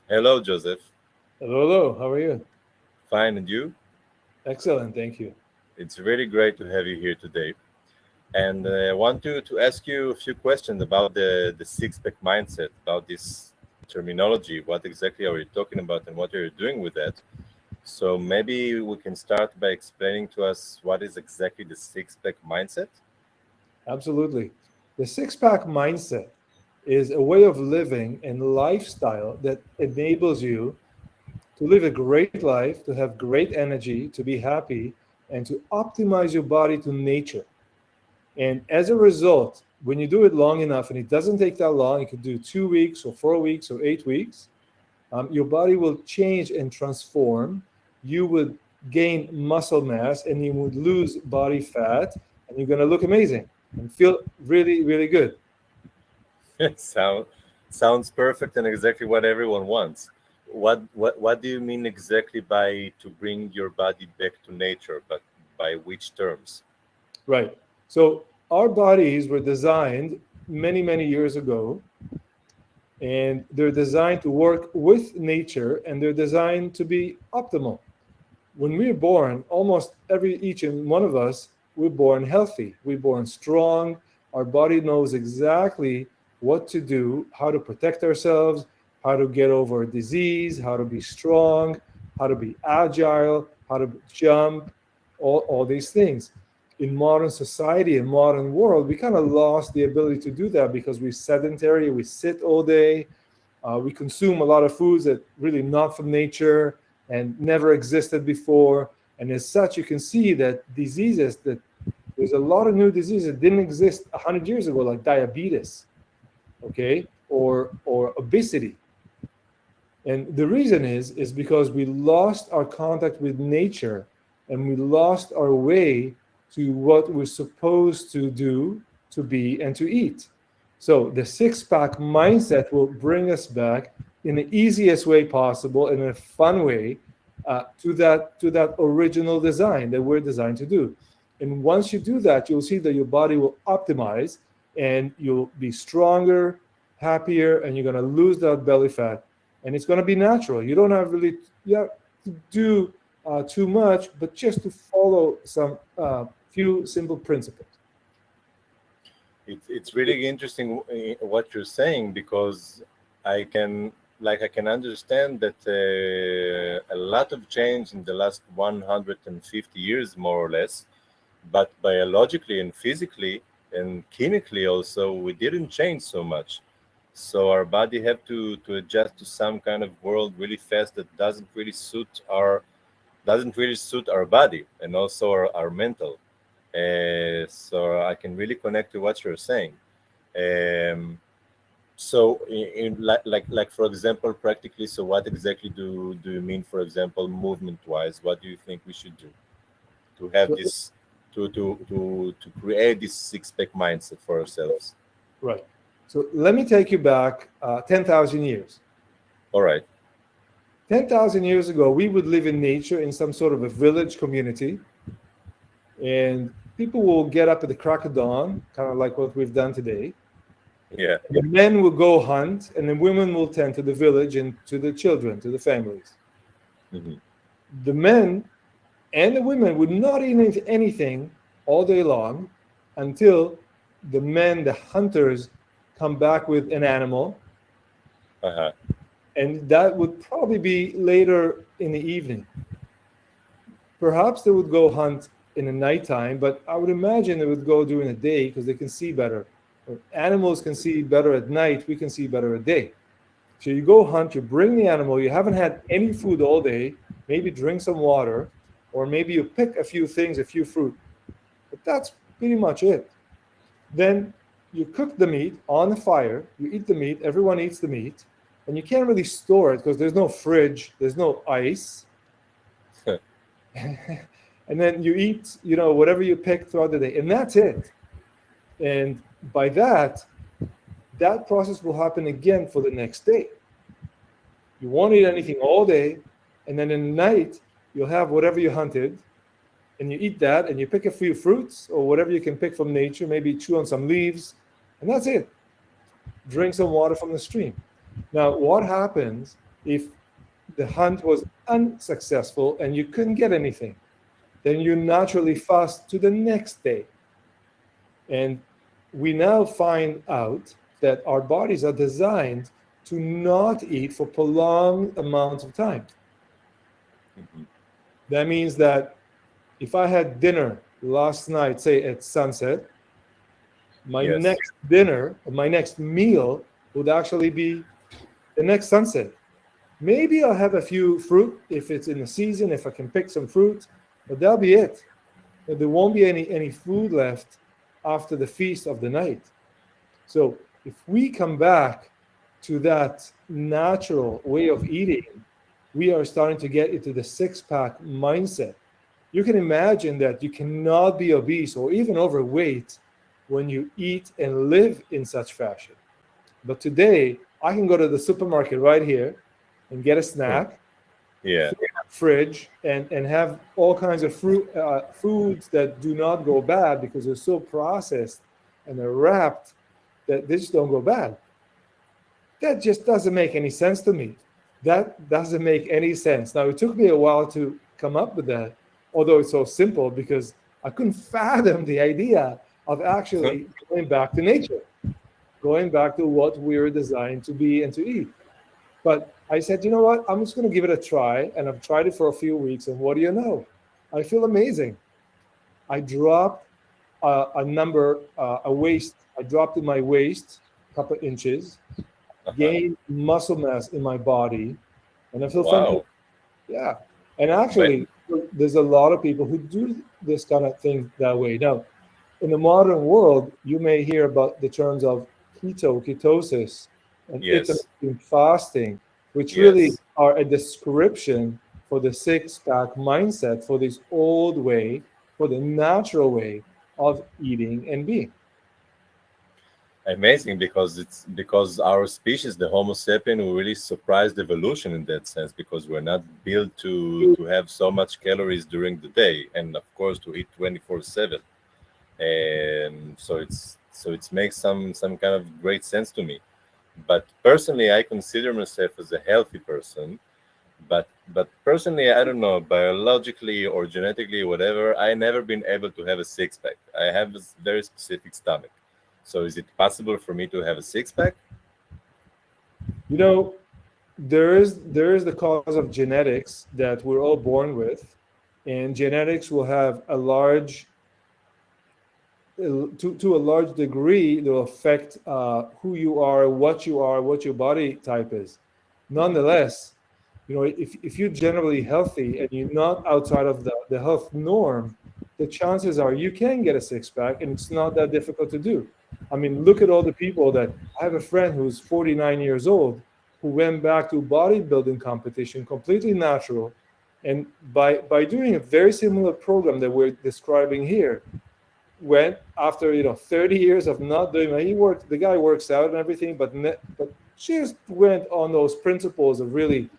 Hello, Joseph. Hello, hello. How are you? Fine, and you? Excellent, thank you. It's really great to have you here today. And I want to ask you a few questions about the six-pack mindset, about this terminology. What exactly are you talking about, and what are you doing with that? So maybe we can start by explaining to us what is exactly the six-pack mindset. Absolutely. The six-pack mindset is a way of living and lifestyle that enables you to live a great life, to have great energy, to be happy, and to optimize your body to nature. And as a result, when you do it long enough, and it doesn't take that long, you can do 2 weeks or 4 weeks or 8 weeks, your body will change and transform. You would gain muscle mass and you would lose body fat, and you're going to look amazing and feel really, really good. Sound sounds perfect and exactly what everyone wants. What do you mean exactly by to bring your body back to nature? But by which terms? Right. So, our bodies were designed many, many years ago, and they're designed to work with nature, and they're designed to be optimal. When we're born, almost each and one of us, we're born healthy. We're born strong. Our body knows exactly what to do, how to protect ourselves, how to get over a disease, how to be strong, how to be agile, how to jump, all these things. In modern society, in modern world, we kind of lost the ability to do that because we're sedentary, we sit all day, we consume a lot of foods that really not from nature and never existed before. And as such, you can see that diseases that there's a lot of new diseases that didn't exist 100 years ago, like diabetes, okay, or obesity. And the reason is because we lost our contact with nature and we lost our way to what we're supposed to do, to be, and to eat. So the six-pack mindset will bring us back in the easiest way possible, in a fun way, to that original design that we're designed to do. And once you do that, you'll see that your body will optimize and you'll be stronger, happier, and you're going to lose that belly fat, and it's going to be natural. You don't have really you have to do too much, but just to follow some few simple principles. It's really interesting what you're saying because I can understand that a lot of change in the last 150 years more or less, but biologically and physically and chemically also we didn't change so much. So our body have to adjust to some kind of world really fast that doesn't really suit our body and also our mental. So I can really connect to what you're saying. Um, so, like for example, practically, so what exactly do you mean? For example, movement wise, what do you think we should do to have So, this to create this six pack mindset for ourselves? right. So let me take you back 10,000 years. All right. 10,000 years ago, we would live in nature in some sort of a village community, and people will get up at the crack of dawn, kind of like what we've done today. Yeah. The men will go hunt, and the women will tend to the village and to the children, to the families. Hmm. The men and the women would not eat anything all day long until the men, the hunters, come back with an animal, Uh-huh. and that would probably be later in the evening. Perhaps they would go hunt in the nighttime, but I would imagine they would go during the day because they can see better. Animals can see better at night, we can see better at day. So you go hunt, you bring the animal, you haven't had any food all day, maybe drink some water, or maybe you pick a few things, a few fruit. But that's pretty much it. Then you cook the meat on the fire, you eat the meat, everyone eats the meat, and you can't really store it because there's no fridge, there's no ice. And then you eat, whatever you pick throughout the day, and that's it. And by that process will happen again for the next day. You won't eat anything all day, and then in the night you'll have whatever you hunted, and you eat that, and you pick a few fruits or whatever you can pick from nature, maybe chew on some leaves, and that's it. Drink some water from the stream. Now, what happens? If the hunt was unsuccessful and you couldn't get anything, then you naturally fast to the next day. And we now find out that our bodies are designed to not eat for prolonged amounts of time. Mhm. That means that if I had dinner last night, say at sunset, my Yes. next dinner, my next meal would actually be the next sunset. Maybe I'll have a few fruit if it's in the season, if I can pick some fruit, but that'll be it. There won't be any food left after the feast of the night. So if we come back to that natural way of eating, we are starting to get into the six pack mindset. You can imagine that you cannot be obese or even overweight when you eat and live in such fashion. But today, I can go to the supermarket right here and get a Hmm. snack, Yeah. fill up the fridge, and have all kinds of foods that do not go bad because they're so processed and they're wrapped that they just don't go bad. That just doesn't make any sense to me. That doesn't make any sense. Now, it took me a while to come up with that, although it's so simple because I couldn't fathom the idea of actually going back to nature, going back to what we were designed to be and to eat. But I said, you know what? I'm just going to give it a try. And I've tried it for a few weeks. And what do you know? I feel amazing. I dropped a number, a waist. I dropped in my waist a couple of inches, Uh-huh. gained muscle mass in my body, and I feel fantastic. Wow. Yeah. And But actually, there's a lot of people who do this kind of thing that way. Now, in the modern world, you may hear about the terms of ketosis, and yes. intermittent fasting, which really Yes. are a description for the six pack mindset, for this old way, for the natural way of eating and being. Amazing, because it's because our species, the Homo sapien, we really surprised evolution in that sense, because we're not built to have so much calories during the day, and of course to eat 24/7. And so it makes some kind of great sense to me. But personally, I consider myself as a healthy person. But personally, I don't know, biologically or genetically, whatever, I never been able to have a six pack. I have a very specific stomach. So is it possible for me to have a six pack? You know, there is the cause of genetics that we're all born with, and genetics will have a large to a large degree, they'll affect who you are, what your body type is. Nonetheless, if you're generally healthy and you're not outside of the health norm, the chances are you can get a six pack, and it's not that difficult to do. I mean, look at all the people that I have a friend who's 49 years old who went back to bodybuilding competition, completely natural, and by doing a very similar program that we're describing here, went after 30 years of not doing it. The guy works out and everything, but just went on those principles of really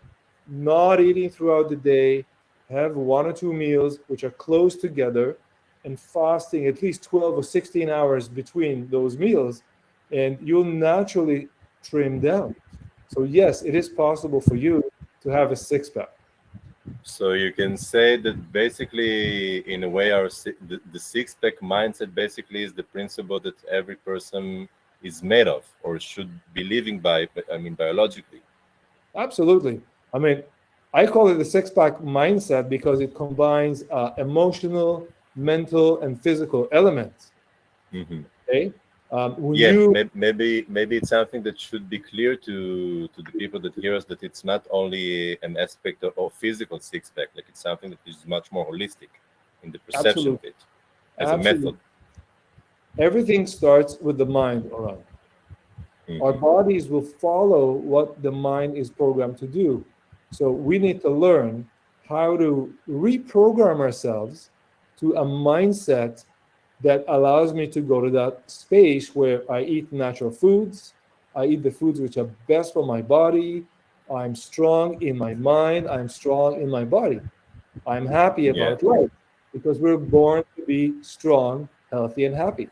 not eating throughout the day, have 1 or 2 meals which are close together, and fasting at least 12 or 16 hours between those meals, and you'll naturally trim down. So yes, it is possible for you to have a six pack. So you can say that basically, in a way, the six pack mindset basically is the principle that every person is made of or should be living by. I mean, biologically. Absolutely. I mean, I call it the six pack mindset because it combines emotional, mental, and physical elements. Hmm. Okay. When Yeah, you maybe it's something that should be clear to the people that hear us, that it's not only an aspect of physical six pack, like it's something that is much more holistic in the perception absolutely, of it as a absolutely, method. everything starts with the mind, Oran. Our Hmm. bodies will follow what the mind is programmed to do. So we need to learn how to reprogram ourselves to a mindset that allows me to go to that space where I eat natural foods. I eat the foods which are best for my body. I'm strong in my mind. I'm strong in my body. I'm happy Yeah, about life because we're born to be strong, healthy, and happy.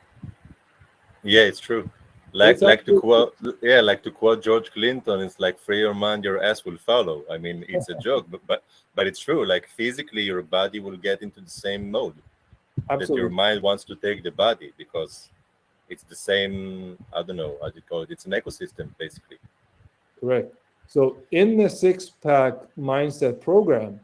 yeah, it's true. It's Like to actually quote, yeah, like to quote George Clinton, it's like free your mind, your ass will follow. I mean, it's a joke, but it's true. Like physically, your body will get into the same mode that your absolutely mind wants to take the body because it's the same. I don't know how do you call it. It's an ecosystem basically. correct. So in the six pack mindset program,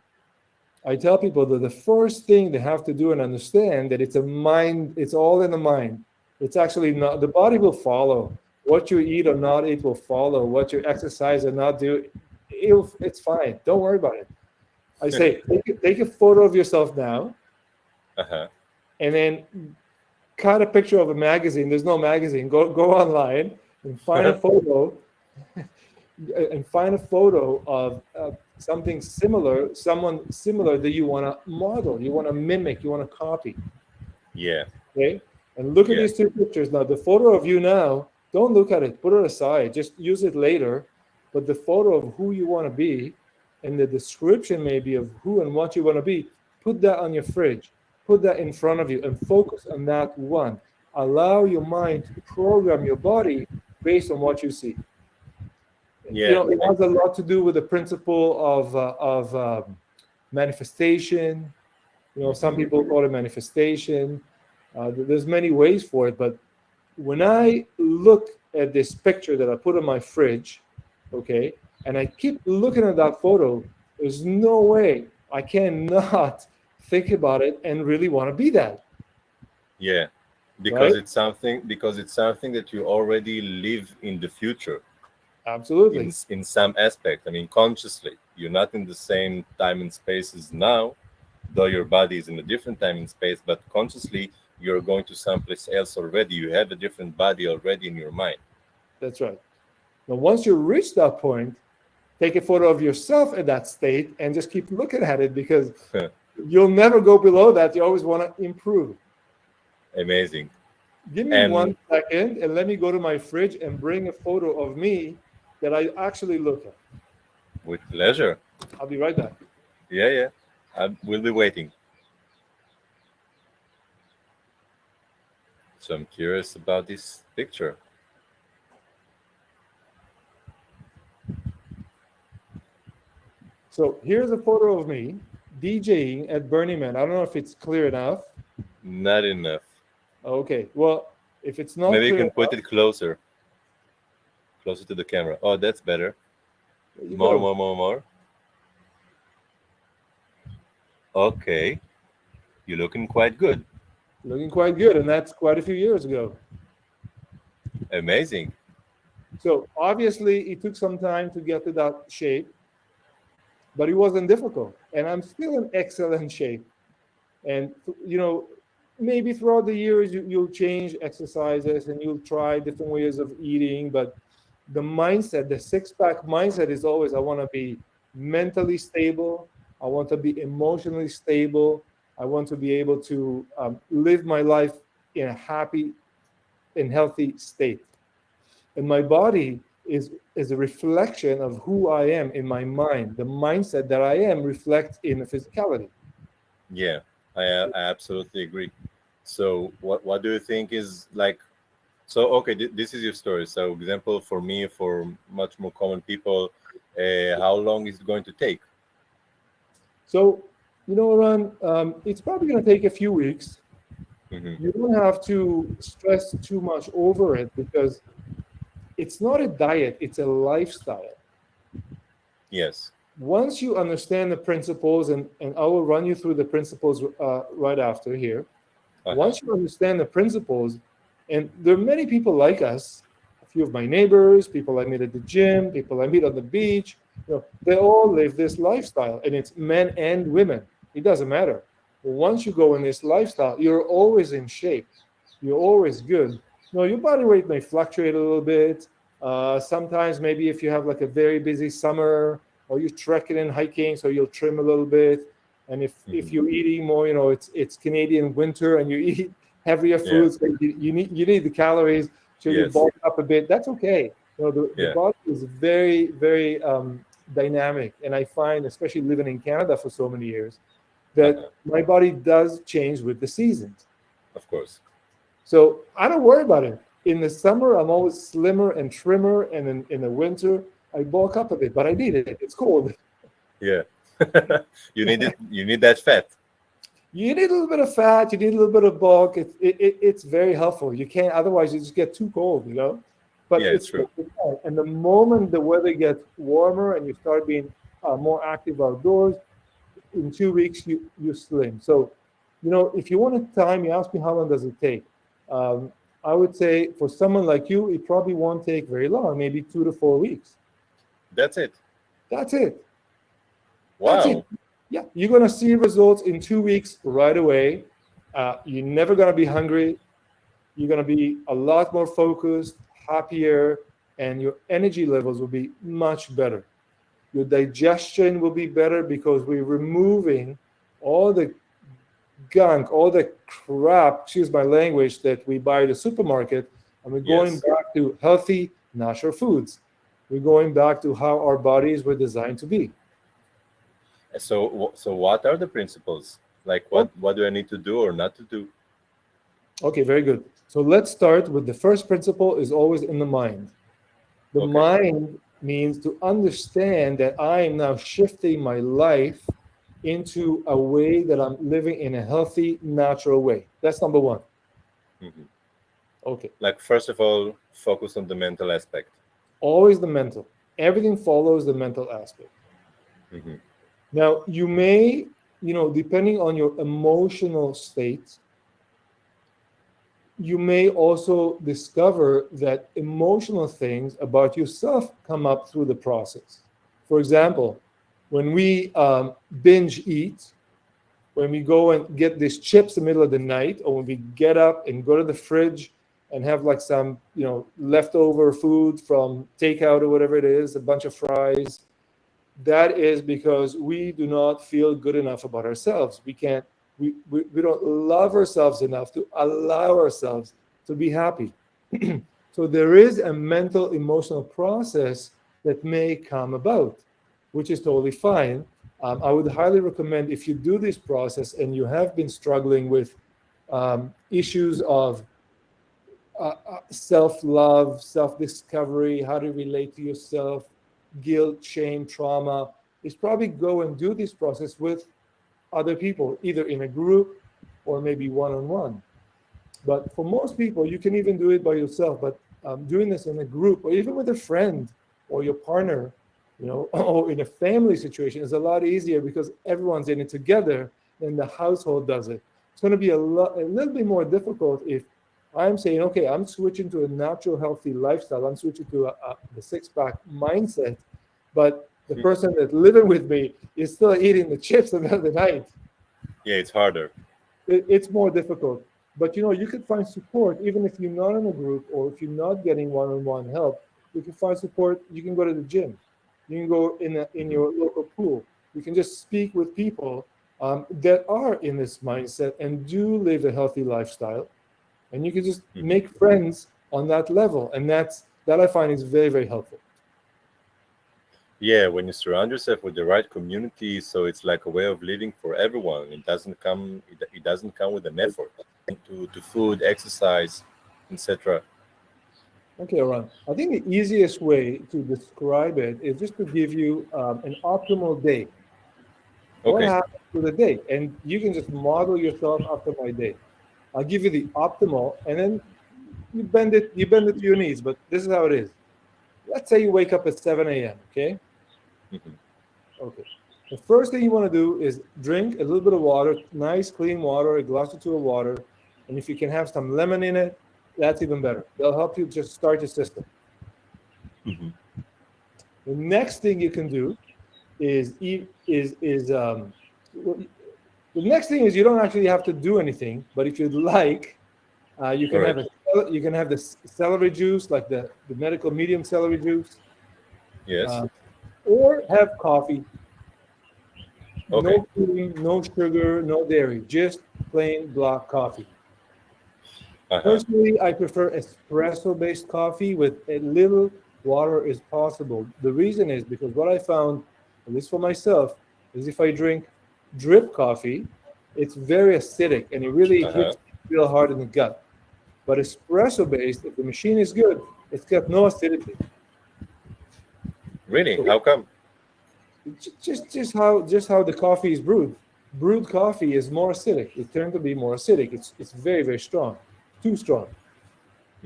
I tell people that the first thing they have to do and understand that it's a mind, it's all in the mind. It's actually not, the body will follow. What you eat or not eat will follow. What you exercise or not do, it's fine. Don't worry about it. I say, take a photo of yourself now Uh-huh. and then cut a picture of a magazine. There's no magazine. Go online and find a photo of something similar, someone similar that you want to model, you want to mimic, you want to copy. Yeah, Okay, and look at yeah, these two pictures now. The photo of you now, don't look at it, put it aside, just use it later. But the photo of who you want to be and the description maybe of who and what you want to be, put that on your fridge, put that in front of you, and focus on that one. Allow your mind to program your body based on what you see. yeah. It has a lot to do with the principle of manifestation. Some Mhm. people call it manifestation. There's many ways for it, but when I look at this picture that I put on my fridge, okay, and I keep looking at that photo, there's no way I cannot think about it and really want to be that, Yeah, right? because it's something that you already live in the future Absolutely. in some aspect. I mean, consciously, you're not in the same time and space as now, though your body is in a different time and space. But consciously, you're going to someplace else already. You have a different body already in your mind. That's right. Now, once you reach that point, take a photo of yourself at that state and just keep looking at it because you'll never go below that. You always want to improve. Amazing. Give me And 1 second and let me go to my fridge and bring a photo of me that I actually look at. with pleasure. I'll be right back. Yeah, yeah. I will be waiting. So I'm curious about this picture. So here's a photo of me DJing at Burning Man. I don't know if it's clear enough. Not enough. Okay, well, if it's not Maybe you clear can put enough, it closer to the camera. Oh, that's better. there you More, go. more, more, more. Okay, you're looking quite good. Looking quite good, and that's quite a few years ago. Amazing. So obviously, it took some time to get to that shape, but it wasn't difficult, and I'm still in excellent shape. And maybe throughout the years you'll change exercises and you'll try different ways of eating, but the mindset, the six-pack mindset, is always I want to be mentally stable, I want to be emotionally stable, I want to be able to live my life in a happy and healthy state. And my body is a reflection of who I am in my mind. The mindset that I am reflects in the physicality. Yeah, I absolutely agree. So what do you think is like? So okay, this is your story. So example for me, for much more common people, how long is it going to take? So, Ron, it's probably going to take a few weeks. Hmm. You don't have to stress too much over it because it's not a diet, it's a lifestyle. Yes. Once you understand the principles, and I will run you through the principles right after here. Uh-huh. Once you understand the principles, and there are many people like us, a few of my neighbors, people I meet at the gym, people I meet on the beach, they all live this lifestyle, and it's men and women. It doesn't matter. Once you go in this lifestyle, you're always in shape. You're always good. Your body weight may fluctuate a little bit. Sometimes maybe if you have like a very busy summer or you're trekking and hiking, so you'll trim a little bit. And if Hmm. you're eating more, it's Canadian winter and you eat heavier Yeah. foods, so you need the calories, so you Yes. bulk up a bit. That's okay. The Yeah. body is very, very dynamic, and I find, especially living in Canada for so many years, that Uh-huh. my body does change with the seasons. Of course. So I don't worry about it. in the summer, I'm always slimmer and trimmer, and in the winter, I bulk up a bit. But I need it. It's cold. Yeah. You need it. You need that fat. You need a little bit of fat. You need a little bit of bulk. It's very helpful. You can't otherwise you just get too cold, you know. But Yeah, it's it's true. and the moment the weather gets warmer and you start being more active outdoors, in 2 weeks you slim. So, you know, if you want to time, you ask me how long does it take. Um, I would say for someone like you, it probably won't take very long, maybe 2 to 4 weeks. That's it. That's it. That's it. Wow. Yeah, you're gonna see results in 2 weeks right away. You're never gonna be hungry. You're gonna be a lot more focused, happier, and your energy levels will be much better. Your digestion will be better because we're removing all the gunk, all the crap, excuse my language, that we buy at the supermarket, and we're going Yes. back to healthy, natural foods. We're going back to how our bodies were designed to be. So what are the principles? Like, Oh, what do I need to do or not to do? okay, very good. So let's start with the first principle is always in the mind. The Okay. mind means to understand that I am now shifting my life into a way that I'm living in a healthy, natural way. That's number one. Hmm. Okay. Like, first of all, focus on the mental aspect. Always the mental. Everything follows the mental aspect. Hmm. Now, you may, depending on your emotional state, you may also discover that emotional things about yourself come up through the process. For example, when we binge eat, when we go and get these chips in the middle of the night, or when we get up and go to the fridge and have like some, leftover food from takeout or whatever it is, a bunch of fries, that is because we do not feel good enough about ourselves. We don't love ourselves enough to allow ourselves to be happy. So there is a mental emotional process that may come about, which is totally fine. I would highly recommend, if you do this process and you have been struggling with issues of self-love, self-discovery, how to relate to yourself, guilt, shame, trauma, is probably go and do this process with other people, either in a group or maybe one-on-one. But for most people, you can even do it by yourself. But doing this in a group or even with a friend or your partner, or in a family situation is a lot easier because everyone's in it together and the household does it. It's going to be a little bit more difficult if I'm saying, okay, I'm switching to a natural, healthy lifestyle. I'm switching to the six-pack mindset, but the person that's living with me is still eating the chips in the middle of the night. Yeah, it's harder. It's more difficult. But you can find support even if you're not in a group or if you're not getting one-on-one help. You can find support. You can go to the gym. You can go in Hmm. your local pool. You can just speak with people that are in this mindset and do live a healthy lifestyle, and you can just Hmm. make friends on that level, and that I find is very, very helpful. Yeah, when you surround yourself with the right community, so it's like a way of living for everyone. It doesn't come with an effort to food, exercise, etc. Okay, Ron. I think the easiest way to describe it is just to give you an optimal day. What Okay. happens to the day? And you can just model yourself after my day. I'll give you the optimal, and then you bend it to your needs. But this is how it is. Let's say you wake up at 7 a.m. Okay. Hmm. Okay. The first thing you want to do is drink a little bit of water, nice clean water, a glass or two of water, and if you can have some lemon in it, that's even better. They'll help you just start your system. Hmm. The next thing you can do is eat is the next thing is you don't actually have to do anything, but if you'd like, you All can right. have the celery juice, like the medical medium celery juice, Yes. uh, or have coffee. Okay. No cream, no sugar, no dairy, just plain black coffee. Uh-huh. Personally, I prefer espresso-based coffee with a little water is possible. The reason is because what I found, at least for myself, is if I drink drip coffee, it's very acidic and it really Uh-huh. hits real hard in the gut. But espresso based, if the machine is good, it's got no acidity. Really? So How come? just how the coffee is brewed. Brewed coffee is more acidic. It tends to be more acidic. It's very, very strong, too strong.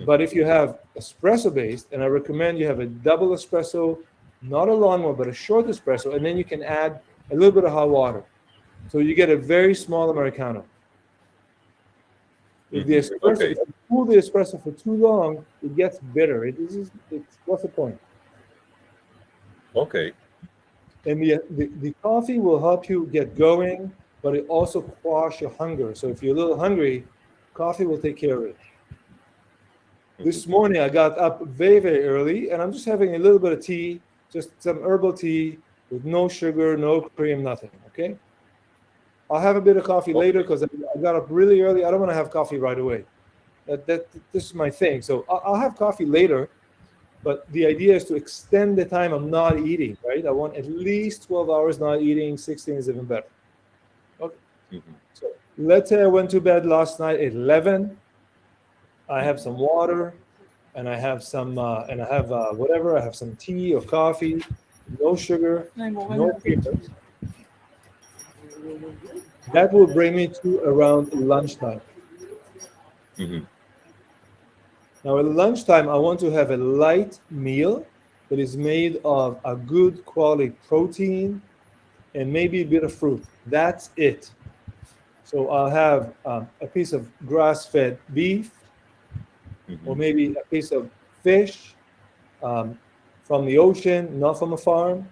But if you have espresso based, and I recommend you have a double espresso, not a long one, but a short espresso, and then you can add a little bit of hot water. So you get a very small Americano. If the espresso, Okay. if you cool the espresso for too long, it gets bitter. What's the point? Okay. And the coffee will help you get going, but it also quash your hunger. So if you're a little hungry, coffee will take care of it. This morning I got up very, very early, and I'm just having a little bit of tea, just some herbal tea with no sugar, no cream, nothing. Okay. I'll have a bit of coffee later Okay. because I got up really early. I don't want to have coffee right away. This is my thing. So I'll have coffee later, but the idea is to extend the time I'm not eating. Right? I want at least 12 hours not eating. 16 is even better. Okay. So let's say I went to bed last night at 11. I have some water, and I have some, and I have whatever. I have some tea or coffee, no sugar, no creamers. That will bring me to around lunchtime. Hmm. Now, at lunchtime, I want to have a light meal that is made of a good quality protein and maybe a bit of fruit. That's it. So I'll have a piece of grass-fed beef, or maybe a piece of fish um, from the ocean, not from a farm.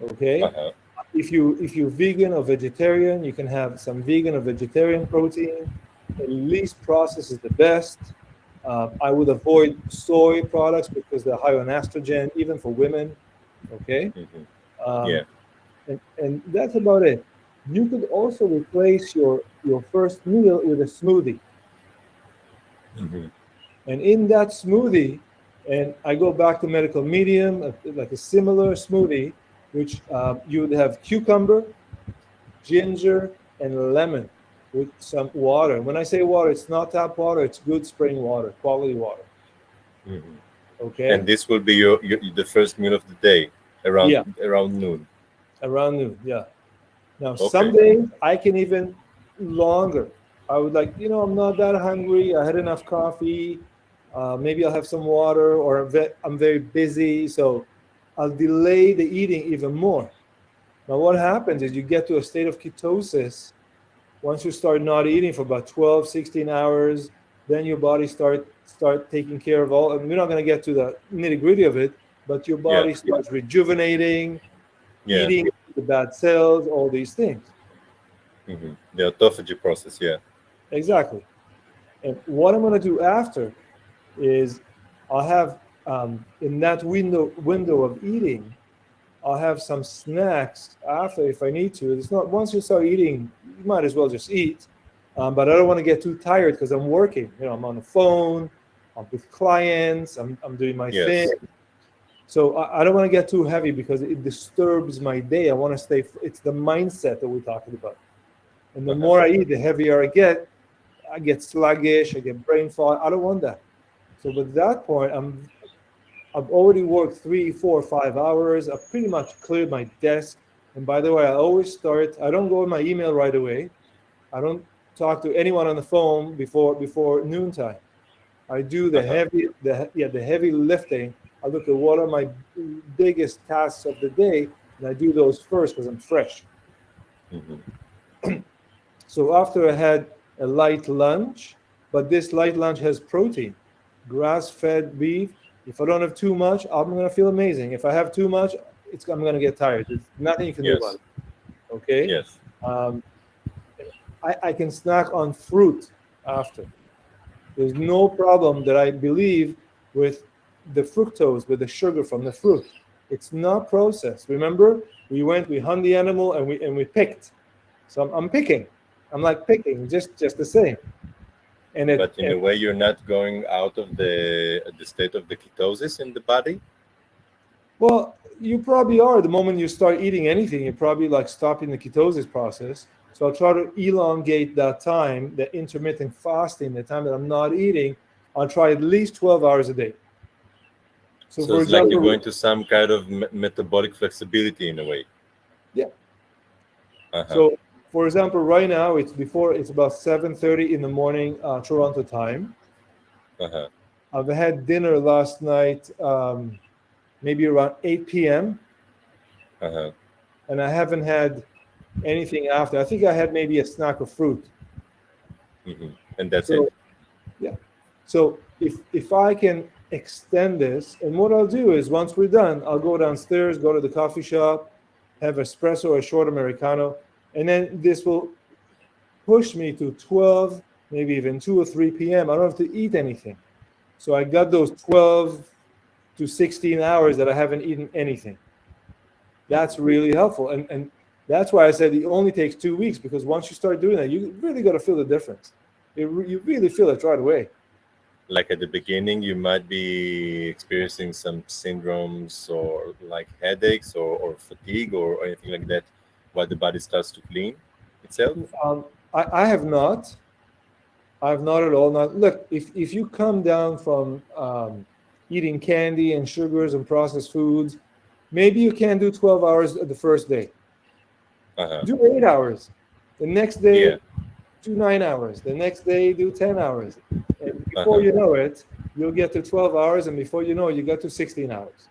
Okay. Uh-huh. If you're vegan or vegetarian, you can have some vegan or vegetarian protein. At least processed is the best. I would avoid soy products because they're high on estrogen, even for women. Okay, Yeah. um, and that's about it. You could also replace your first meal with a smoothie, Hmm. and in that smoothie, and I go back to medical medium, like a similar smoothie, which you would have cucumber, ginger, and lemon with some water. When I say water, it's not tap water, it's good spring water, quality water. Hmm. And Okay? this will be your the first meal of the day Yeah, around noon. around noon. Yeah. Now, some Okay. days I can even longer. I would like, I'm not that hungry. I had enough coffee. Maybe I'll have some water, or I'm very busy. So I'll delay the eating even more. Now, what happens is you get to a state of ketosis. Once you start not eating for about 12, 16 hours, then your body start taking care of all. And we're not going to get to the nitty gritty of it, but your Yeah. body starts rejuvenating, Yeah. eating the bad cells, all these things. The autophagy process. Yeah. Exactly. And what I'm going to do after is I'll have in that window of eating, I'll have some snacks after if I need to. It's not once you start eating, you might as well just eat. But I don't want to get too tired because I'm working. I'm on the phone, I'm with clients, I'm doing my thing. Yes. So I don't want to get too heavy because it disturbs my day. I want to stay. It's the mindset that we're talking about. And the Uh-huh. more I eat, the heavier I get. I get sluggish. I get brain fog. I don't want that. So at that point, I've already worked 3, 4, 5 hours. I've pretty much cleared my desk. And by the way, I always start. I don't go in my email right away. I don't talk to anyone on the phone before noontime. I do Uh-huh. the heavy lifting. I look at what are my biggest tasks of the day, and I do those first because I'm fresh. Hmm. So after I had a light lunch, but this light lunch has protein, grass-fed beef. If I don't have too much, I'm gonna feel amazing. If I have too much, I'm gonna get tired. There's nothing you can do about Yes. it. Okay. Yes. Um, I can snack on fruit after. There's no problem that I believe with the fructose, with the sugar from the fruit. It's not processed. Remember, we hunt the animal and we picked. So I'm picking. I'm like picking, just the same. And But in a way, you're not going out of the state of the ketosis in the body. well, you probably are. The moment you start eating anything, you're probably like stopping the ketosis process. So I'll try to elongate that time, the intermittent fasting, the time that I'm not eating. I'll try at least 12 hours a day. So So for it's like you're example, going to some kind of metabolic flexibility in a way. yeah. Uh-huh. So for example, right now it's about 7:30 in the morning, Toronto time. Uh-huh. I've had dinner last night, maybe around 8 p.m., Uh-huh. and I haven't had anything after. I think I had maybe a snack of fruit. Hmm. And that's it. So yeah. So if I can extend this, and what I'll do is once we're done, I'll go downstairs, go to the coffee shop, have espresso or a short americano, and then this will push me to 12, maybe even 2 or 3 p.m. I don't have to eat anything. So I got those 12 to 16 hours that I haven't eaten anything. That's really helpful. And that's why I said it only takes 2 weeks, because once you start doing that, you really got to feel the difference. You really feel it right away. Like at the beginning, you might be experiencing some syndromes or like headaches or fatigue or anything like that while the body starts to clean itself. Um, I have not. I have not at all. Not look. If you come down from eating candy and sugars and processed foods, maybe you can do 12 hours the first day. Uh-huh. Do 8 hours. The next Yeah. day, do 9 hours. The next day, do 10 hours. And before Uh-huh. you know it, you'll get to 12 hours. And before you know it, you got to 16 hours.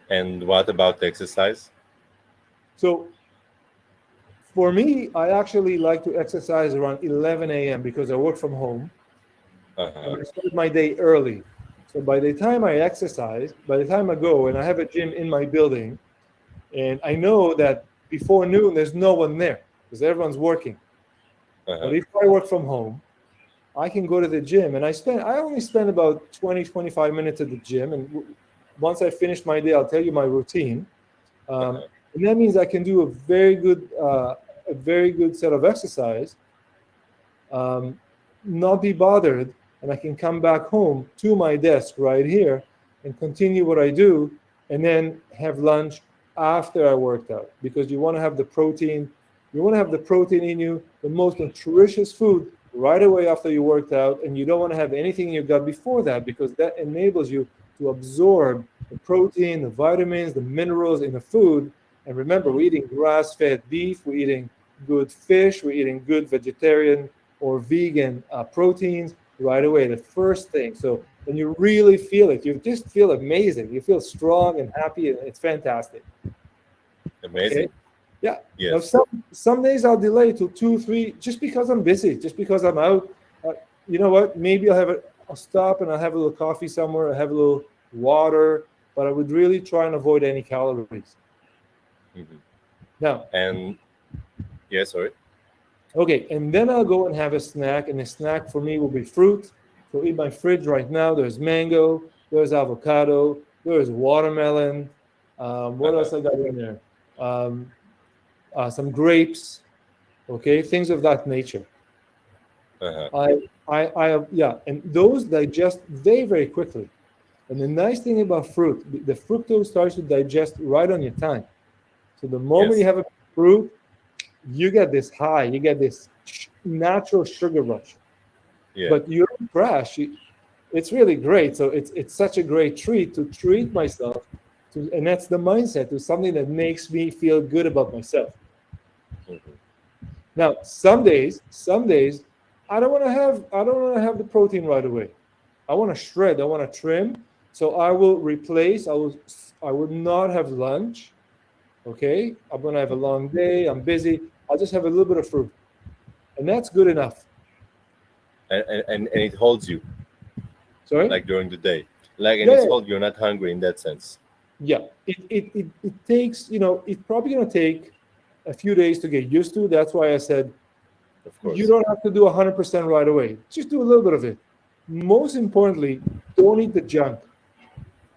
And what about exercise? So for me, I actually like to exercise around 11 a.m. because I work from home and Uh-huh. I start my day early. So by the time I exercise, by the time I go and I have a gym in my building, and I know that before noon, there's no one there because everyone's working. Uh-huh. But if I work from home, I can go to the gym and I only spend about 20, 25 minutes at the gym. And once I finish my day, I'll tell you my routine. Um, Uh-huh. and that means I can do a very good set of exercise, um, not be bothered, and I can come back home to my desk right here and continue what I do, and then have lunch after I worked out, because you want to have the protein. You want to have the protein in you, the most nutritious food right away after you worked out, and you don't want to have anything in your gut before that, because that enables you to absorb the protein, the vitamins, the minerals in the food. And remember, we're eating grass-fed beef, we're eating good fish, we're eating good vegetarian or vegan proteins right away, the first thing. So when you really feel it, you just feel amazing. You feel strong and happy, and it's fantastic. Okay. Amazing. Yeah. Now Yes. some days I'll delay to 2, 3, just because I'm busy, just because I'm out. Uh, you know what? Maybe I'll stop and I'll have a little coffee somewhere. I'll have a little water, but I would really try and avoid any calories. Hmm. Now, And yes, sorry. okay, and then I'll go and have a snack, and the snack for me will be fruit. So in my fridge right now, there's mango, there's avocado, there's watermelon. What Uh-huh. else I got in there? Um, some grapes. Okay, things of that nature. Uh-huh. Yeah, and those digest very, very quickly. And the nice thing about fruit, the fructose starts to digest right on your tongue. So the moment you Yes. have a fruit, you get this high, you get this natural sugar rush. Yeah. But you don't crash. It's really great. So it's such a great treat to treat myself to, and that's the mindset, to something that makes me feel good about myself. Hmm. Now, some days, I don't want to have the protein right away. I want to shred. I want to trim. So I will replace. I will not have lunch. Okay, I'm gonna have a long day. I'm busy. I'll just have a little bit of fruit, and that's good enough. And it holds you Sorry. like during the day. Like and Yeah, it's yeah, hold you're not hungry in that sense. yeah. It takes. It's probably gonna take a few days to get used to. That's why I said Of you course. don't have to do 100% right away. Just do a little bit of it. Most importantly, don't eat the junk.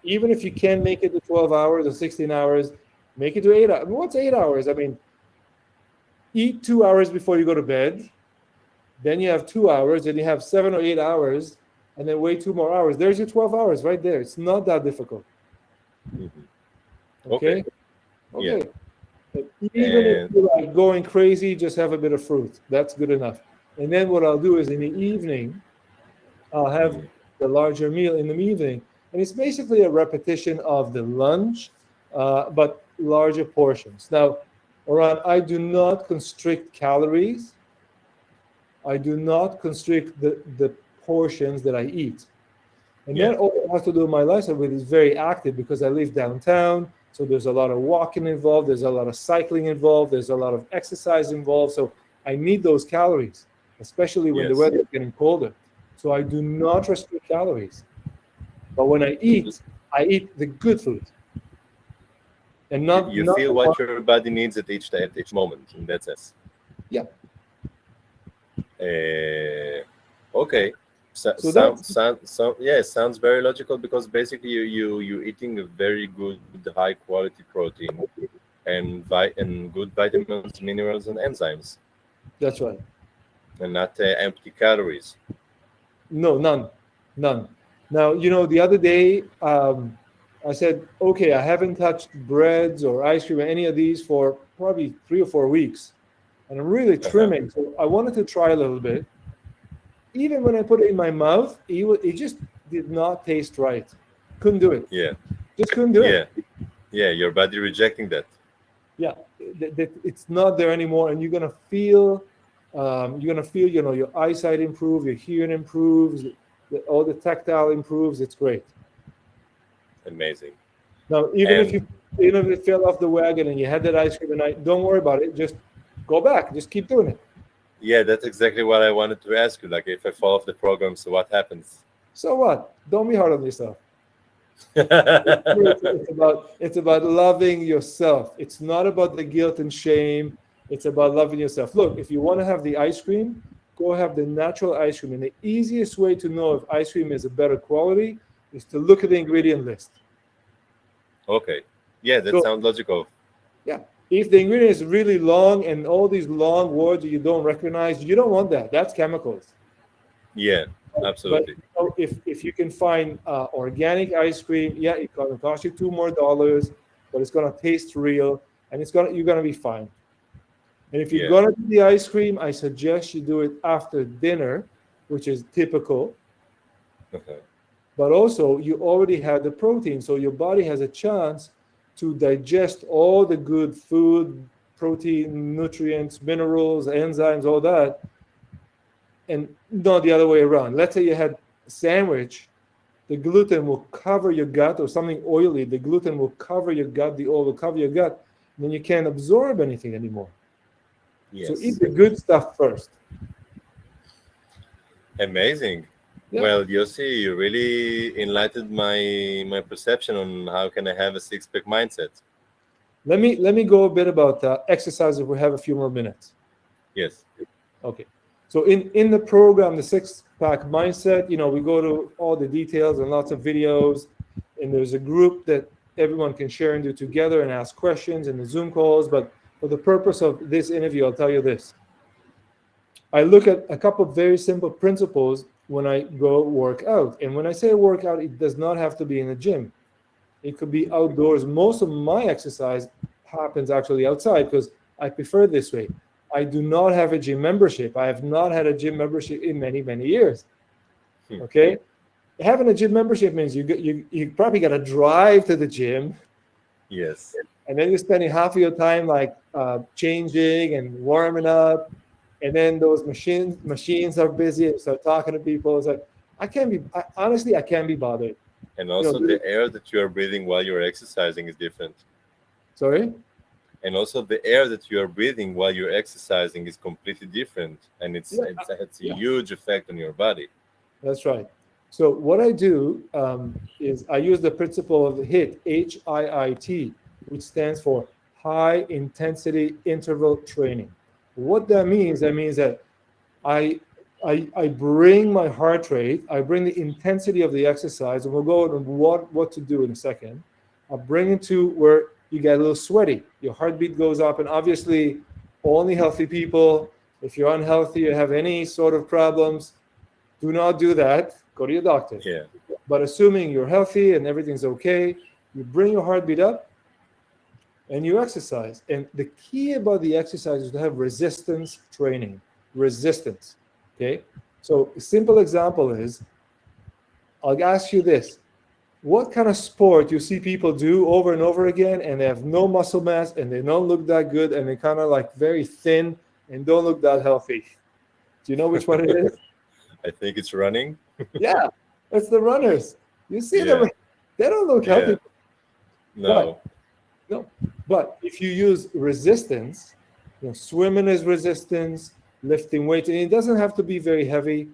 Even if you can make it to 12 hours or 16 hours, make it to 8 hours. I mean, what's 8 hours? I mean, eat 2 hours before you go to bed. Then you have 2 hours. Then you have 7 or 8 hours. And then wait 2 more hours. There's your 12 hours right there. It's not that difficult. Hmm. Okay. Okay. Yeah. Okay. But even if And you're like going crazy, just have a bit of fruit. That's good enough. And then what I'll do is in the evening, I'll have mm, the larger meal in the evening. And it's basically a repetition of the lunch, but larger portions. Now, Oran, I do not constrict calories. I do not constrict the portions that I eat. And yeah, that all has to do with my lifestyle, which is very active because I live downtown. So there's a lot of walking involved, there's a lot of cycling involved, there's a lot of exercise involved. So I need those calories, especially when the yes. weather is getting colder. So I do not restrict calories. But when I eat the good food and You not feel the what one. your body needs at each moment in that sense. Yeah. Okay. So that's Yeah, sounds very logical because basically you eating a very good high quality protein and good vitamins, minerals, and enzymes, that's right. and not empty calories. No, none, none. Now, the other day, I said, okay, I haven't touched breads or ice cream or any of these for probably 3 or 4 weeks, and I'm really Uh-huh. trimming. So I wanted to try a little bit. Even when I put it in my mouth, it just did not taste right. Couldn't do it. Yeah, Just couldn't do yeah, it. yeah. Your body rejecting that. Yeah, it's not there anymore, and you're gonna feel, your eyesight improve, your hearing improves, all the tactile improves. It's great. Amazing. Now, And even if it fell off the wagon and you had that ice cream and don't worry about it. Just go back. Just keep doing it. yeah, that's exactly what I wanted to ask you. Like, if I fall off the program, so what happens? So what? Don't be hard on yourself. It's about loving yourself. It's not about the guilt and shame. It's about loving yourself. Look, if you want to have the ice cream, go have the natural ice cream. And the easiest way to know if ice cream is a better quality is to look at the ingredient list. Okay. Yeah, that So sounds logical. yeah, if the ingredient is really long and all these long words that you don't recognize, you don't want that. That's chemicals. Yeah, But absolutely. if you can find organic ice cream, yeah, it's gonna cost you $2 more, but it's gonna taste real, and you're gonna be fine. And if you're Yeah. gonna do the ice cream, I suggest you do it after dinner, which is typical. Uh-huh. But also, you already have the protein, so your body has a chance to digest all the good food, protein, nutrients, minerals, enzymes, all that, and not the other way around. Let's say you had a sandwich, the gluten will cover your gut, or something oily, the gluten will cover your gut, the oil will cover your gut, and then you can't absorb anything anymore. So eat Yes. the good stuff first. Amazing. Yeah. Well, Yossi, you really enlightened my perception on how can I have a six-pack mindset. Let me go a bit about exercise if we have a few more minutes. Yes. Okay. So in the program, the six pack mindset, we go to all the details and lots of videos, and there's a group that everyone can share and do together and ask questions in the Zoom calls. But for the purpose of this interview, I'll tell you this. I look at a couple of very simple principles when I go work out. And when I say work out, it does not have to be in a gym. It could be outdoors. Most of my exercise happens actually outside because I prefer this way. I do not have a gym membership. I have not had a gym membership in many, many years. Hmm. Okay. Having a gym membership means you probably got to drive to the gym, Yes. and then you're spending half of your time like changing and warming up, and then those machines are busy and start talking to people. It's like honestly, I can't be bothered. And You also know, the air that you are breathing while you're exercising is different. sorry. And also the air that you are breathing while you're exercising is completely different, and Yeah, it's a yeah, huge effect on your body. that's right. So what I do is I use the principle of HIIT, which stands for high intensity interval training. What that means that I, I bring my heart rate, I bring the intensity of the exercise, and we'll go over what to do in a second. I bring it to where you get a little sweaty, your heartbeat goes up, and obviously, only healthy people. If you're unhealthy, you have any sort of problems, do not do that. Go to your doctor. Yeah. But assuming you're healthy and everything's okay, you bring your heartbeat up, and you exercise. And the key about the exercise is to have resistance training. Resistance. Okay. So a simple example is, I'll ask you this. What kind of sport you see people do over and over again and they have no muscle mass and they don't look that good and they kind of like very thin and don't look that healthy? Do you know which one it is? I think it's running. Yeah, it's the runners. You see them, Yeah. they don't look Yeah. healthy. No. No, but if you use resistance, swimming is resistance, lifting weights, and it doesn't have to be very heavy.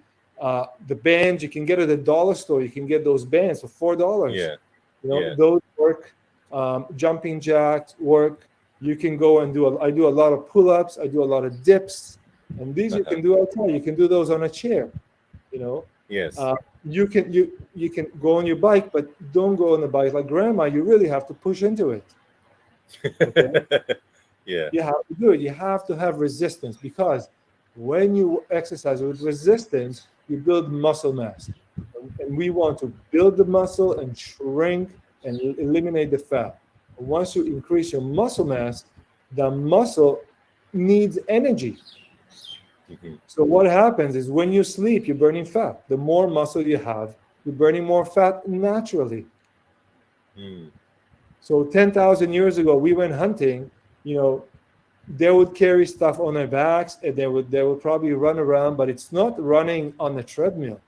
The bands you can get at the dollar store. You can get those bands for $4. Yeah. Yeah. Those work. Jumping jacks work. You can go and do. I do a lot of pull-ups. I do a lot of dips, and these you Uh-huh. can do outside. You can do those on a chair. You know. Yes. You can go on your bike, but don't go on the bike like grandma. You really have to push into it. Okay. Yeah. You have to do it. You have to have resistance, because when you exercise with resistance, you build muscle mass. And we want to build the muscle and shrink and eliminate the fat. And once you increase your muscle mass, the muscle needs energy. Mhm. So what happens is when you sleep, you're burning fat. The more muscle you have, you're burning more fat naturally. Mm. So 10,000 years ago, we went hunting, they would carry stuff on their backs and they would probably run around, but it's not running on the treadmill.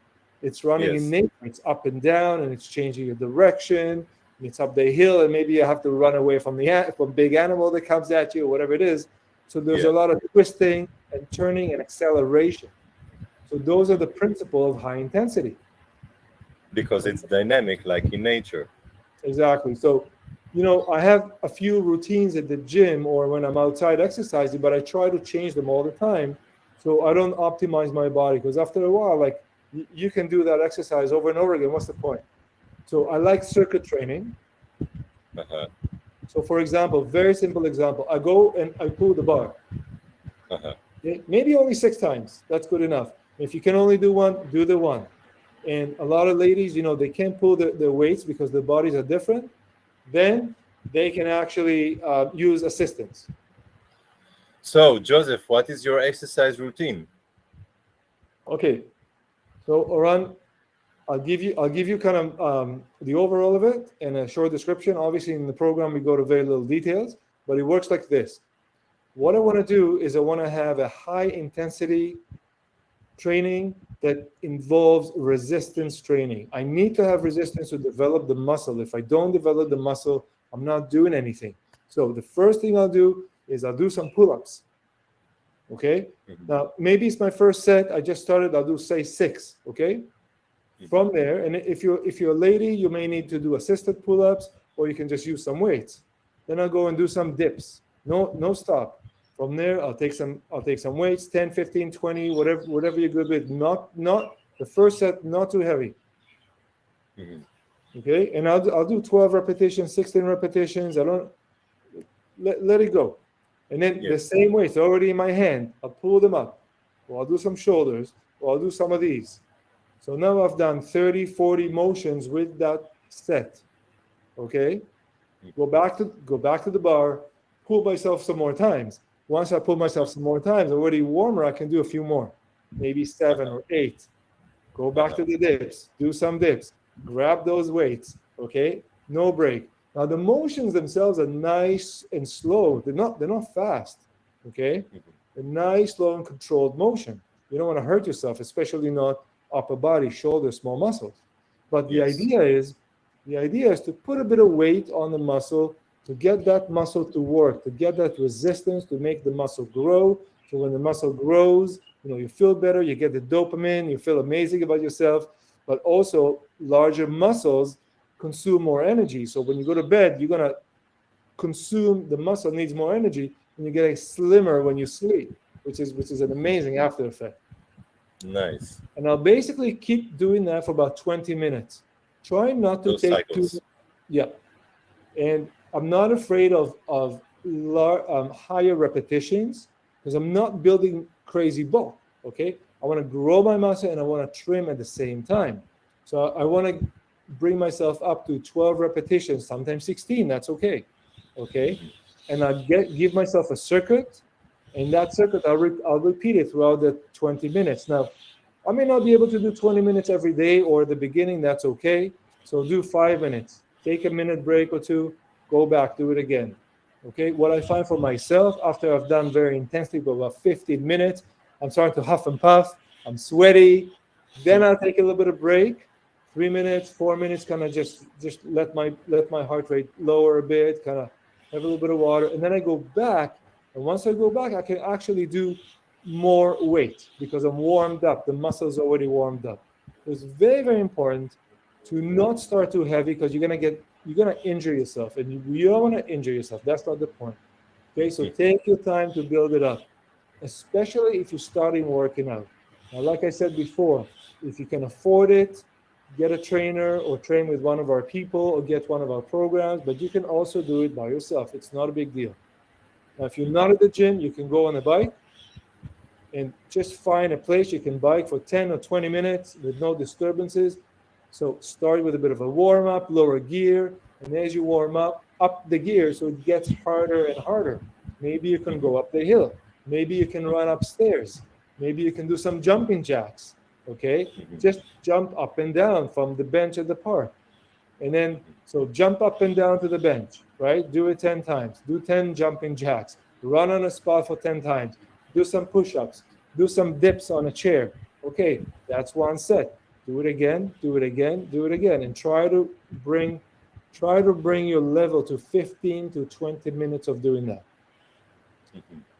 It's running in Yes. nature. It's up and down and it's changing your direction. And it's up the hill and maybe you have to run away from from big animal that comes at you or whatever it is. So there's Yeah. a lot of twisting and turning and acceleration. So those are the principle of high intensity. Because it's dynamic, like in nature. Exactly. So, I have a few routines at the gym or when I'm outside exercising, but I try to change them all the time. So I don't optimize my body, because after a while, like you can do that exercise over and over again. What's the point? So I like circuit training. Uh-huh. So for example, very simple example, I go and I pull the bar. Uh-huh. Okay? Maybe only 6 times. That's good enough. If you can only do one, do the one. And a lot of ladies, they can't pull their weights because their bodies are different. Then they can actually use assistance. So, Joseph, what is your exercise routine? Okay, so Oran, I'll give you kind of the overall of it and a short description. Obviously, in the program we go to very little details, but it works like this. What I want to do is I want to have a high intensity training that involves resistance training. I need to have resistance to develop the muscle. If I don't develop the muscle, I'm not doing anything. So the first thing I'll do is I'll do some pull-ups. Okay. Mhm. Now, maybe it's my first set. I just started. I'll do, say, 6. Okay. From there, and if you're a lady, you may need to do assisted pull-ups, or you can just use some weights. Then I'll go and do some dips. No stop. From there, I'll take some weights, 10, 15, 20, whatever you're good with. Not the first set, not too heavy. Mhm. Okay, and I'll do 12 repetitions, 16 repetitions. I don't let it go. And then the Yes. same weights already in my hand, I'll pull them up. Or I'll do some shoulders, or I'll do some of these. So now I've done 30, 40 motions with that set. Okay? Go back to the bar, pull myself some more times. Once I pull myself some more times, already warmer, I can do a few more, maybe 7 or 8. Go back to the dips, do some dips, grab those weights, okay? No break. Now the motions themselves are nice and slow. They're not fast, okay? A nice, slow and controlled motion. You don't want to hurt yourself, especially not upper body, shoulders, small muscles. But the Yes. idea is to put a bit of weight on the muscle, to get that muscle to work, to get that resistance, to make the muscle grow. So when the muscle grows, you feel better, you get the dopamine, you feel amazing about yourself, but also larger muscles consume more energy. So when you go to bed, you're going to consume, the muscle needs more energy, and you get slimmer when you sleep, which is an amazing after effect. Nice. And I'll basically keep doing that for about 20 minutes. Try not to Those take too, cycles. yeah. And I'm not afraid of higher repetitions, because I'm not building crazy bulk. Okay, I want to grow my muscle and I want to trim at the same time. So I want to bring myself up to 12 repetitions, sometimes 16. That's okay. Okay. and I give myself a circuit, and that circuit I'll repeat it throughout the 20 minutes. Now, I may not be able to do 20 minutes every day or at the beginning. That's okay. So do 5 minutes. Take a minute break or two. Go back. Do it again. Okay. What I find for myself after I've done very intensely for about 15 minutes, I'm starting to huff and puff. I'm sweaty. Then I'll take a little bit of break. 3 minutes, 4 minutes, kind of just let my heart rate lower a bit, kind of have a little bit of water, and then I go back. And once I go back, I can actually do more weight because I'm warmed up. The muscles already warmed up. So it's very, very important to not start too heavy because you're gonna injure yourself, and you don't want to injure yourself. That's not the point. Okay, so take your time to build it up, especially if you're starting working out. Now, like I said before, if you can afford it, get a trainer or train with one of our people or get one of our programs, but you can also do it by yourself. It's not a big deal. Now, if you're not at the gym, you can go on a bike and just find a place you can bike for 10 or 20 minutes with no disturbances. So start with a bit of a warm up, lower gear, and as you warm up the gear so it gets harder and harder. Maybe you can go up the hill. Maybe you can run upstairs. Maybe you can do some jumping jacks. Okay, just jump up and down from the bench at the park. And then, so jump up and down to the bench, right? Do it 10 times. Do 10 jumping jacks. Run on a spot for 10 times. Do some push-ups. Do some dips on a chair. Okay, that's one set. Do it again, do it again, do it again. And bring your level to 15 to 20 minutes of doing that.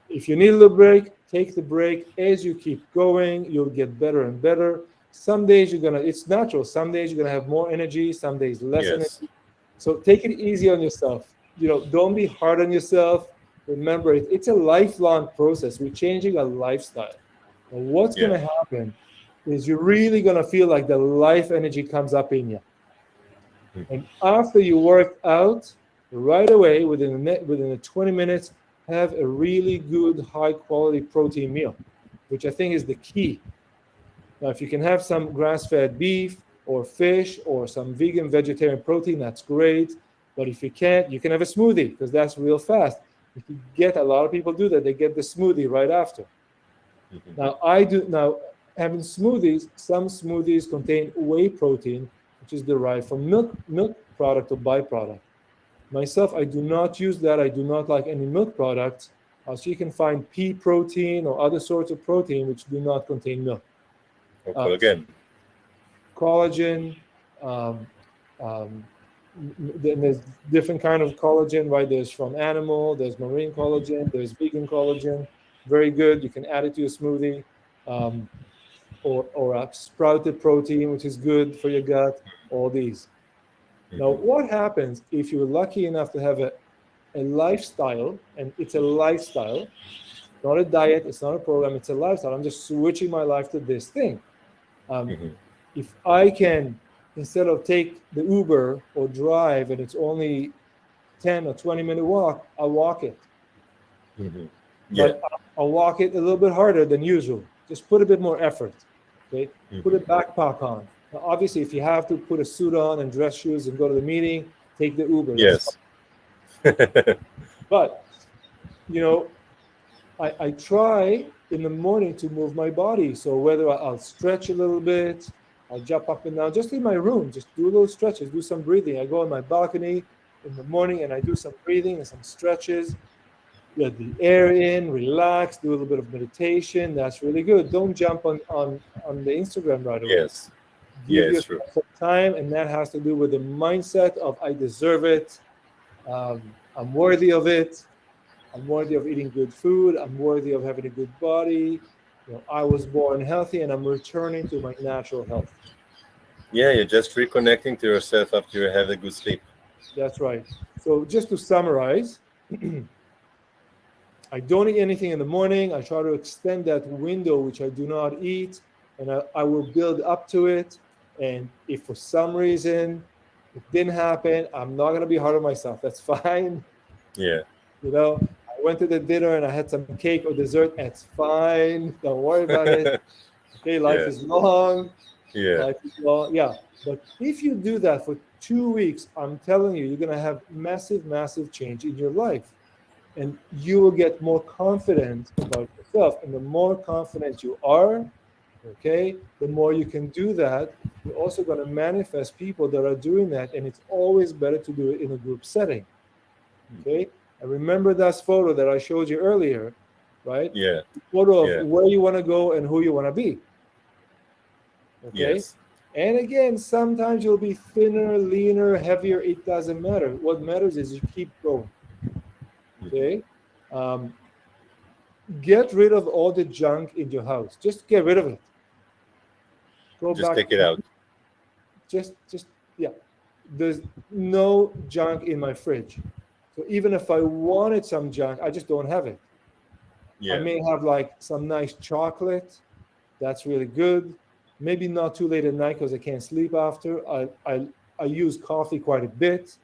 If you need a little break, take the break. As you keep going, you'll get better and better. Some days it's natural. Some days you're gonna have more energy, some days less energy. So take it easy on yourself. Don't be hard on yourself. Remember, it's a lifelong process. We're changing a lifestyle. And what's gonna happen is you're really gonna feel like the life energy comes up in you. And after you work out, right away, within the 20 minutes, have a really good, high-quality protein meal, which I think is the key. Now, if you can have some grass-fed beef or fish or some vegan, vegetarian protein, that's great. But if you can't, you can have a smoothie because that's real fast. If you get a lot of people do that, they get the smoothie right after. Now, having smoothies, some smoothies contain whey protein, which is derived from milk product or byproduct. Myself, I do not use that. I do not like any milk products. So you can find pea protein or other sorts of protein which do not contain milk. Collagen. Then there's different kind of collagen, right? There's from animal, there's marine collagen, there's vegan collagen. Very good. You can add it to your smoothie. Or a sprouted protein, which is good for your gut. All these. Now, what happens if you're lucky enough to have a lifestyle, and it's a lifestyle, not a diet, it's not a program, it's a lifestyle. I'm just switching my life to this thing. If I can, instead of take the Uber or drive, and it's only 10 or 20-minute walk, I'll walk it. But I'll walk it a little bit harder than usual. Just put a bit more effort. Okay, put a backpack on. Now, obviously, if you have to put a suit on and dress shoes and go to the meeting, take the Uber. Yes. But, I try in the morning to move my body. So whether I'll stretch a little bit, I'll jump up and down, just in my room, just do little stretches, do some breathing. I go on my balcony in the morning and I do some breathing and some stretches. Let the air in, relax, do a little bit of meditation. That's really good. Don't jump on the Instagram right away. Give yourself some time, and that has to do with the mindset of I deserve it. I'm worthy of it. I'm worthy of eating good food. I'm worthy of having a good body. I was born healthy, and I'm returning to my natural health. Yeah, you're just reconnecting to yourself after you have a good sleep. That's right. So just to summarize, I don't eat anything in the morning. I try to extend that window which I do not eat, and I will build up to it. And if for some reason it didn't happen, I'm not going to be hard on myself. That's fine. Yeah. I went to the dinner and I had some cake or dessert. That's fine. Don't worry about it. Okay, life is long. Yeah. Yeah. But if you do that for 2 weeks, I'm telling you, you're going to have massive, massive change in your life. and you will get more confident about yourself. And the more confident you are, okay, the more you can do that. You're also going to manifest people that are doing that, and it's always better to do it in a group setting. Okay, and remember that photo that I showed you earlier, right? Yeah. The photo of Yeah. where you want to go and who you want to be. Okay, Yes. and again, sometimes you'll be thinner, leaner, heavier. It doesn't matter. What matters is you keep going. Okay, um, get rid of all the junk in your house. Just get rid of it. Go Just back. take it out. Just yeah. There's no junk in my fridge. So even if I wanted some junk, I just don't have it. I Yeah. may have like some nice chocolate. That's really good. Maybe not too late at night because I can't sleep after. I use coffee quite a bit.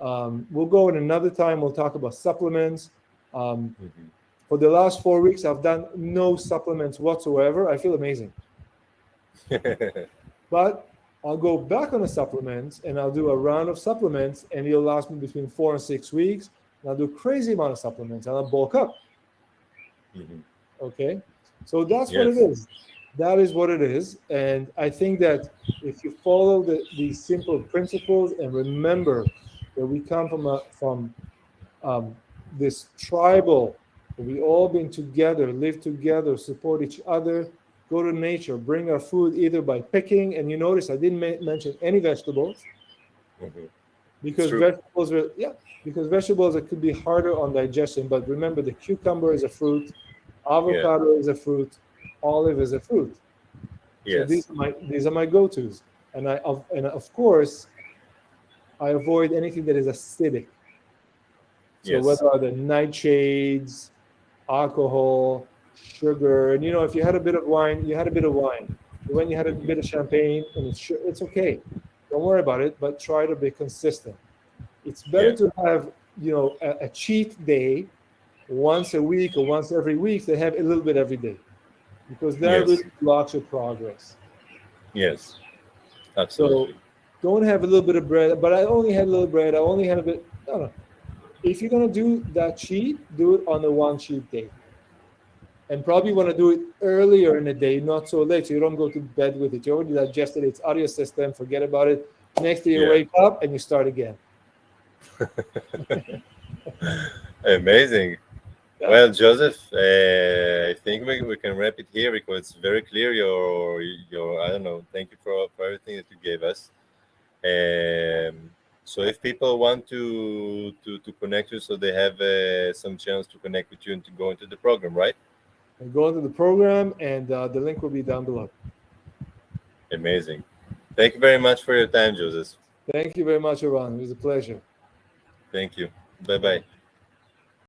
We'll go in another time. We'll talk about supplements. Um, Hmm. for the last 4 weeks, I've done no supplements whatsoever. I feel amazing. But I'll go back on the supplements and I'll do a round of supplements and it'll last me between 4 and 6 weeks. And I'll do a crazy amount of supplements and I'll bulk up. Hmm. Okay. So that's what it Yes. is. That is what it is. And I think that if you follow these simple principles and remember that we come from um, this tribal, that we all been together, live together, support each other, go to nature, bring our food either by picking. And you notice I didn't mention any vegetables Hmm. It's because true. vegetables are, yeah, because vegetables it could be harder on digestion. But remember, the cucumber is a fruit, Yeah. avocado is a fruit, olive is a fruit. So Yes. these are my go-tos, and of course I avoid anything that is acidic. So Yes. whether are the nightshades, alcohol, sugar, and if you had a bit of wine, you had a bit of wine. When you had a Hmm. bit of champagne, and it's okay. Don't worry about it, but try to be consistent. It's better Yeah. to have a cheat day once a week or once every week than have a little bit every day because that Yes. really blocks your progress. Yes. So Absolutely. don't have a little bit of bread, but I only had a little bread. I only had a bit. No, no. If you're gonna do that cheat, do it on the one cheat day, and probably want to do it earlier in the day, not so late, so you don't go to bed with it. You already digested it. It's out of your system. Forget about it. Next day you Yeah. wake up and you start again. Amazing. Yeah. Well, Joseph, I think we can wrap it here because it's very clear your I don't know. Thank you for everything that you gave us. So if people want to connect you, so they have some chance to connect with you and to go into the program, right? And go into the program, and the link will be down below. Amazing. Thank you very much for your time, Joseph. Thank you very much, Iran. It was a pleasure. Thank you. Bye Bye. bye.